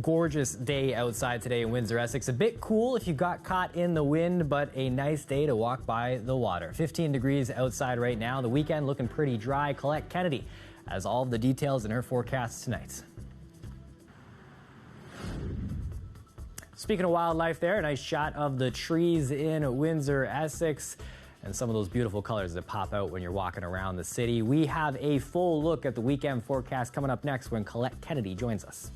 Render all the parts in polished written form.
Gorgeous day outside today in Windsor, Essex. A bit cool if you got caught in the wind, but a nice day to walk by the water. 15 degrees outside right now. The weekend looking pretty dry. Colette Kennedy has all of the details in her forecast tonight. Speaking of wildlife there, a nice shot of the trees in Windsor, Essex, and some of those beautiful colors that pop out when you're walking around the city. We have a full look at the weekend forecast coming up next when Colette Kennedy joins us.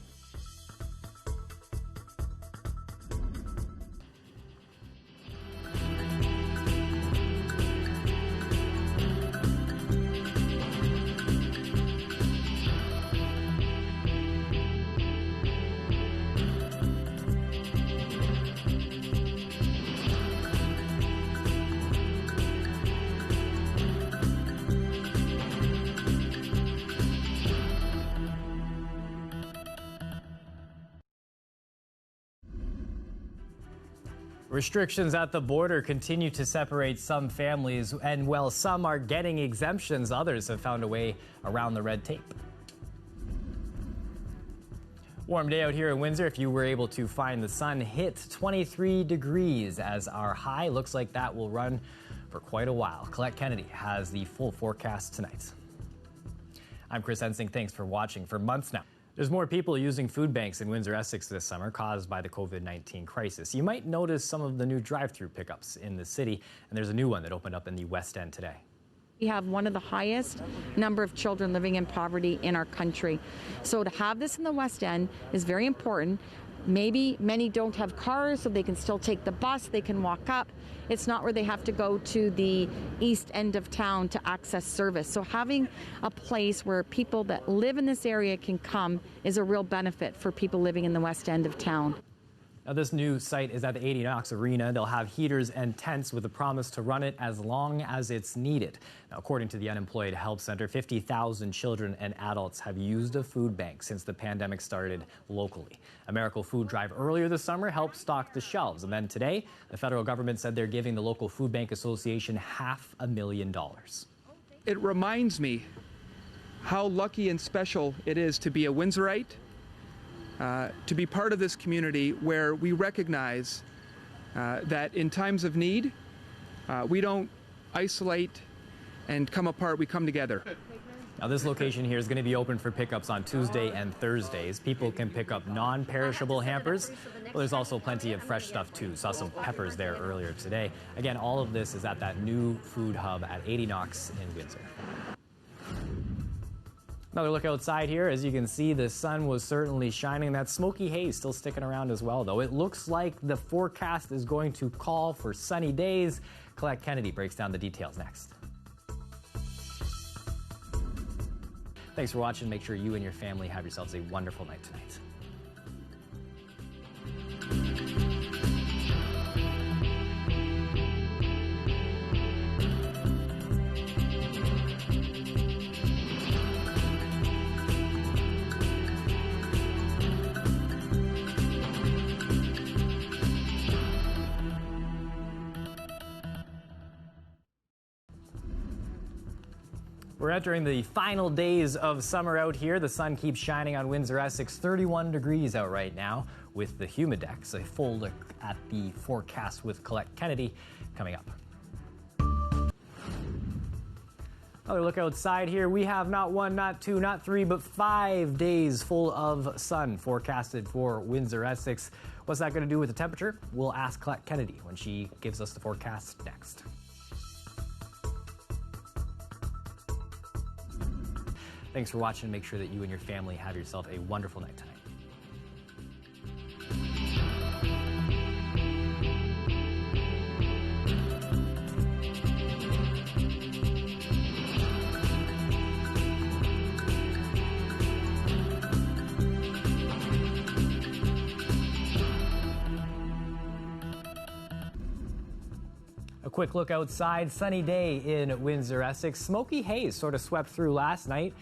Restrictions at the border continue to separate some families, and while some are getting exemptions, others have found a way around the red tape. Warm day out here in Windsor. If you were able to find the sun, hit 23 degrees as our high. Looks like that will run for quite a while. Colette Kennedy has the full forecast tonight. I'm Chris Ensing. Thanks for watching. For months now, there's more people using food banks in Windsor, Essex this summer caused by the COVID-19 crisis. You might notice some of the new drive-through pickups in the city, and there's a new one that opened up in the West End today. We have one of the highest number of children living in poverty in our country. So to have this in the West End is very important. Maybe many don't have cars, so they can still take the bus, they can walk up. It's not where they have to go to the east end of town to access service. So having a place where people that live in this area can come is a real benefit for people living in the west end of town. Now, this new site is at the 80 Knox Arena. They'll have heaters and tents with a promise to run it as long as it's needed. Now, according to the Unemployed Help Center, 50,000 children and adults have used a food bank since the pandemic started locally. A Miracle Food Drive earlier this summer helped stock the shelves. And then today, the federal government said they're giving the local food bank association $500,000. It reminds me how lucky and special it is to be a Windsorite, to be part of this community where we recognize that in times of need, we don't isolate and come apart, we come together. Now, this location here is going to be open for pickups on Tuesday and Thursdays. People can pick up non-perishable hampers. Well, there's also plenty of fresh stuff, too. Saw some peppers there earlier today. Again, all of this is at that new food hub at 80 Knox in Windsor. Another look outside here. As you can see, the sun was certainly shining. That smoky haze still sticking around as well, though. It looks like the forecast is going to call for sunny days. Colette Kennedy breaks down the details next. Thanks for watching. Make sure you and your family have yourselves a wonderful night tonight. We're entering the final days of summer out here. The sun keeps shining on Windsor, Essex. 31 degrees out right now with the humidex. A full look at the forecast with Colette Kennedy coming up. Another look outside here. We have not one, not two, not three, but 5 days full of sun forecasted for Windsor, Essex. What's that going to do with the temperature? We'll ask Colette Kennedy when she gives us the forecast next. Thanks for watching. Make sure that you and your family have yourself a wonderful night tonight. A quick look outside. Sunny day in Windsor, Essex. Smoky haze sort of swept through last night,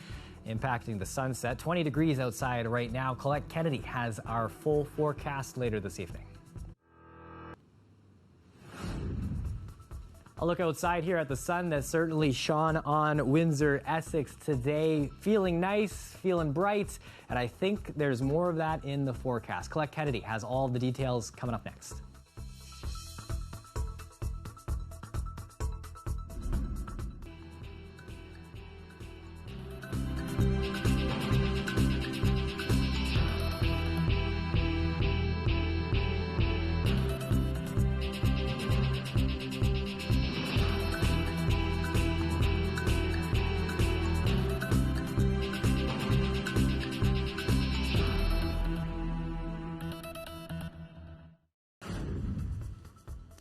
impacting the sunset. 20 degrees outside right now. Colette Kennedy has our full forecast later this evening. A look outside here at the sun that certainly shone on Windsor, Essex today. Feeling nice, feeling bright, and I think there's more of that in the forecast. Colette Kennedy has all the details coming up next.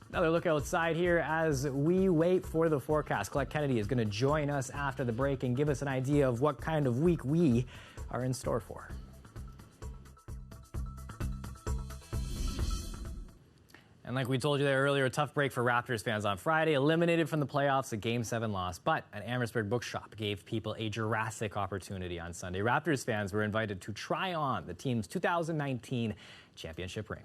Another look outside here as we wait for the forecast. Colette Kennedy is going to join us after the break and give us an idea of what kind of week we are in store for. And like we told you there earlier, a tough break for Raptors fans on Friday. Eliminated from the playoffs, a Game 7 loss. But an Amherstburg bookshop gave people a Jurassic opportunity on Sunday. Raptors fans were invited to try on the team's 2019 championship ring.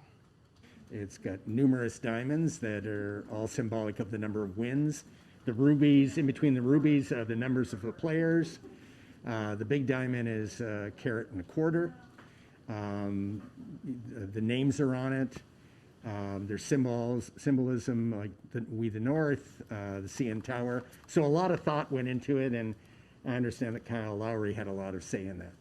It's got numerous diamonds that are all symbolic of the number of wins. The rubies, in between the rubies, are the numbers of the players. The big diamond is a carat and a quarter. The names are on it. There's symbolism like We the North, the CN Tower. So a lot of thought went into it, and I understand that Kyle Lowry had a lot of say in that.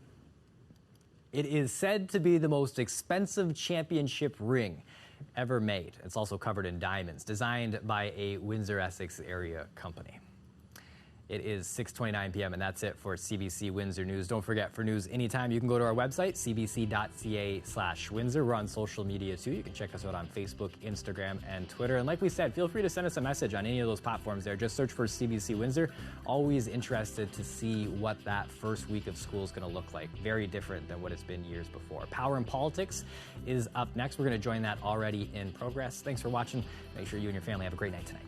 It is said to be the most expensive championship ring ever made. It's also covered in diamonds, designed by a Windsor, Essex area company. It is 6:29 p.m. and that's it for CBC Windsor News. Don't forget, for news anytime, you can go to our website, cbc.ca/Windsor. We're on social media too. You can check us out on Facebook, Instagram, and Twitter. And like we said, feel free to send us a message on any of those platforms there. Just search for CBC Windsor. Always interested to see what that first week of school is going to look like. Very different than what it's been years before. Power and Politics is up next. We're going to join that already in progress. Thanks for watching. Make sure you and your family have a great night tonight.